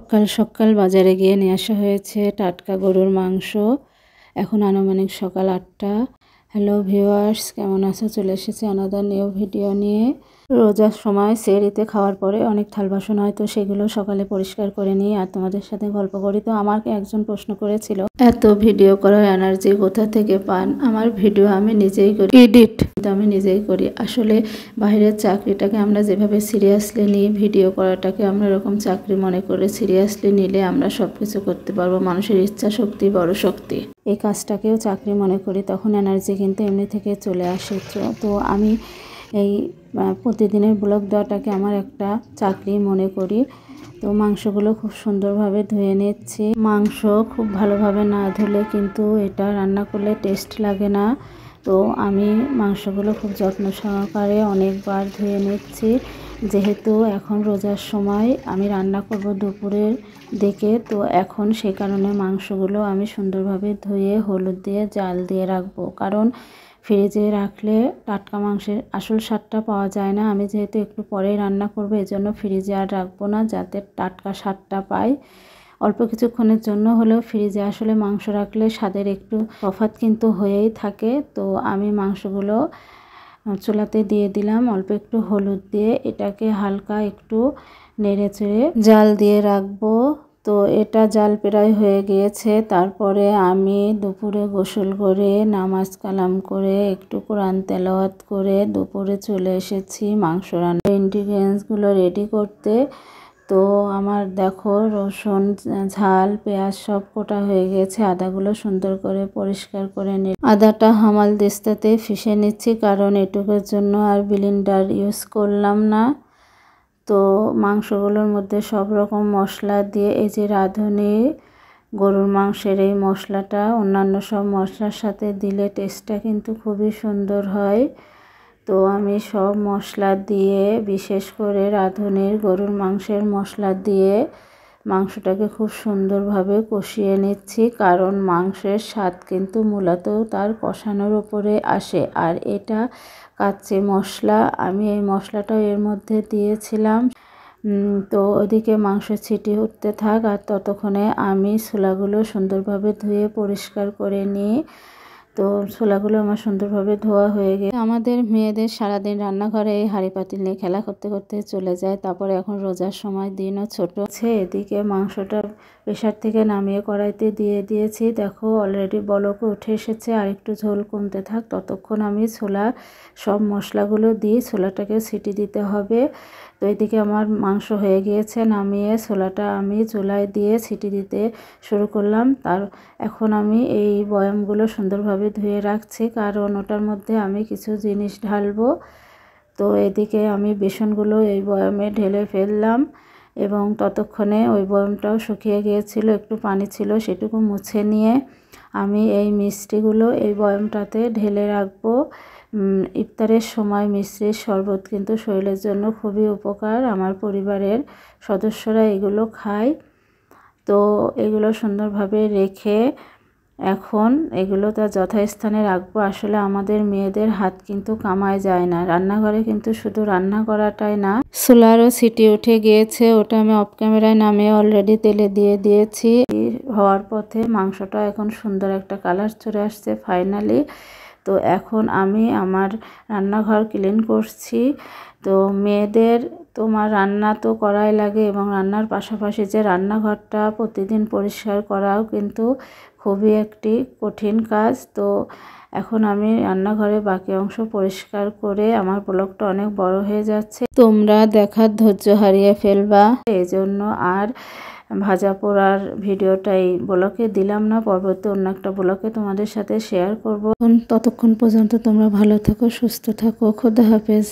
সকাল সকাল বাজারে গিয়ে নিয়ে আসা হয়েছে টাটকা গরুর মাংস। এখন আনুমানিক সকাল 8টা। হ্যালো ভিউয়ার্স, কেমন আছো? চলে এসেছে আনাদার নিউ ভিডিও নিয়ে। রোজার সময় সেহরিতে খাওয়ার পরে অনেক থাল বাসন হয়, তো সেগুলো সকালে পরিষ্কার করে নিই আর তোমাদের সাথে গল্প করি। তো আমাকে একজন প্রশ্ন করেছিল, এত ভিডিও করার এনার্জি কোথা থেকে পান? আমার ভিডিও আমি নিজেই করি, এডিট আমি নিজেই করি। আসলে বাইরের চাকরিটাকে আমরা যেভাবে সিরিয়াসলি নিই, ভিডিও করাটাকে আমরা এরকম চাকরি মনে করে সিরিয়াসলি নিলে আমরা সব কিছু করতে পারবো। মানুষের ইচ্ছা শক্তি বড় শক্তি। এই কাজটাকেও চাকরি মনে করি, তখন এনার্জি কিন্তু এমনি থেকে চলে আসে। তো আমি এই প্রতিদিনের ব্লগ দেওয়াটাকে আমার একটা চাকরি মনে করি। তো মাংসগুলো খুব সুন্দরভাবে ধুয়ে নিচ্ছি। মাংস খুব ভালোভাবে না ধুলে কিন্তু এটা রান্না করলে টেস্ট লাগে না। তো আমি মাংসগুলো খুব যত্ন সহকারে অনেকবার ধুয়ে নিচ্ছি, যেহেতু এখন রোজার সময় আমি রান্না করব দুপুরের দিকে। তো এখন সেই কারণে মাংসগুলো আমি সুন্দরভাবে ধুয়ে হলুদ দিয়ে জাল দিয়ে রাখবো, কারণ ফ্রিজে রাখলে টাটকা মাংসের আসল স্বাদটা পাওয়া যায় না। আমি যেহেতু একটু পরেই রান্না করবো, এজন্য ফ্রিজে আর রাখবো না, যাতে টাটকা স্বাদটা পাই। অল্প কিছুক্ষণের জন্য হলেও ফ্রিজে আসলে মাংস রাখলে স্বাদের একটু তফাৎ কিন্তু হয়েই থাকে। তো আমি মাংসগুলো চুলাতে দিয়ে দিলাম অল্প একটু হলুদ দিয়ে, এটাকে হালকা একটু নেড়ে চেড়ে জাল দিয়ে রাখবো। তো এটা জাল প্রায় হয়ে গিয়েছে। তারপরে আমি দুপুরে গোসল করে নামাজ কালাম করে একটু কোরআন তেলাওয়াত করে দুপুরে চলে এসেছি মাংস রান্নার ইনগ্রিডিয়েন্টসগুলো রেডি করতে। তো আমার দেখো রসুন, ঝাল, পেঁয়াজ সব কোটা হয়ে গেছে। আদাগুলো সুন্দর করে পরিষ্কার করে নিই। আদাটা হামাল দিস্তাতে পিষে নিচ্ছি, কারণ এটুকুর জন্য আর ব্লেন্ডার ইউজ করলাম না। তো মাংসগুলোর মধ্যে সব রকম মশলা দিয়ে, এই যে রাঁধুনি গরুর মাংসের এই মশলাটা অন্যান্য সব মশলার সাথে দিলে টেস্টটা কিন্তু খুবই সুন্দর হয়। তো আমি সব মশলা দিয়ে, বিশেষ করে রাঁধুনির গরুর মাংসের মশলা দিয়ে মাংসটাকে খুব সুন্দরভাবে কষিয়ে নিচ্ছি, কারণ মাংসের স্বাদ কিন্তু মূলত তার কষানোর উপরে আসে। আর এটা কাচ্চি মশলা, আমি এই মশলাটাও এর মধ্যে দিয়েছিলাম। তো ওদিকে মাংস ছিটি উঠতে থাক, আর ততক্ষণে আমি ছোলাগুলো সুন্দরভাবে ধুয়ে পরিষ্কার করে নিই। তো ছোলাগুলো আমার সুন্দরভাবে ধোয়া হয়ে গেছে। আমাদের মেয়েদের সারাদিন রান্নাঘরে এই হাঁড়ি পাতিল নিয়ে খেলা করতে করতে চলে যায়। তারপরে এখন রোজার সময় দিনও ছোট আছে। এদিকে মাংসটা প্রেশার থেকে নামিয়ে কড়াইতে দিয়ে দিয়েছি। দেখো অলরেডি বলকও উঠে এসেছে, আর একটু ঝোল কমতে থাক। ততক্ষণ আমি ছোলা সব মশলাগুলো দিয়ে ছোলাটাকে সিটি দিতে হবে। তো এদিকে আমার মাংস হয়ে গিয়েছে, নামিয়ে ছোলাটা আমি চুলায় দিয়ে সিটি দিতে শুরু করলাম। এখন আমি এই বয়ামগুলো সুন্দরভাবে ধুয়ে রাখছি, কারণ ওটার মধ্যে আমি কিছু জিনিস ঢালবো। তো এদিকে আমি বেসনগুলো এই বয়ামে ঢেলে ফেললাম, এবং ততক্ষণে ওই বয়ামটাও শুকিয়ে গিয়েছিল, একটু পানি ছিল, সেটুকু মুছে নিয়ে আমি এই মিষ্টিগুলো এই বয়ামটাতে ঢেলে রাখবো। ইফতারের সময় মিষ্টির শরবত কিন্তু শরীরের জন্য খুবই উপকার। আমার পরিবারের সদস্যরা এগুলো খায়। তো এগুলো সুন্দরভাবে রেখে এখন এগুলো তার যথাস্থানে রাখবো। আসলে আমাদের মেয়েদের হাত কিন্তু কামায় যায় না, রান্নাঘরে কিন্তু শুধু রান্না করাটাই না, সোলারও সিটি উঠে গিয়েছে, ওটা আমি অফ ক্যামেরায় নামিয়ে অলরেডি তেলে দিয়ে দিয়েছি। হওয়ার পথে মাংসটা এখন সুন্দর একটা কালার চলে আসছে ফাইনালি। তো এখন আমি আমার রান্নাঘর ক্লিন করছি। তো মেয়েদের তোমার রান্না তো করাই লাগে, এবং রান্নার পাশাপাশি যে রান্নাঘরটা প্রতিদিন পরিষ্কার করাও কিন্তু খুবই একটি কঠিন কাজ। তো এখন আমি রান্নাঘরে বাকি অংশ পরিষ্কার করে, আমার ব্লগটা অনেক বড় হয়ে যাচ্ছে, তোমরা দেখার ধৈর্য হারিয়ে ফেলবা, এই জন্য আর ভাজা পোড়ার ভিডিওটা এই ব্লগে দিলাম না। পরবর্তী অন্য একটা ব্লগে তোমাদের সাথে শেয়ার করব। ততক্ষণ পর্যন্ত তোমরা ভালো থাকো, সুস্থ থাকো। খোদা হাফেজ।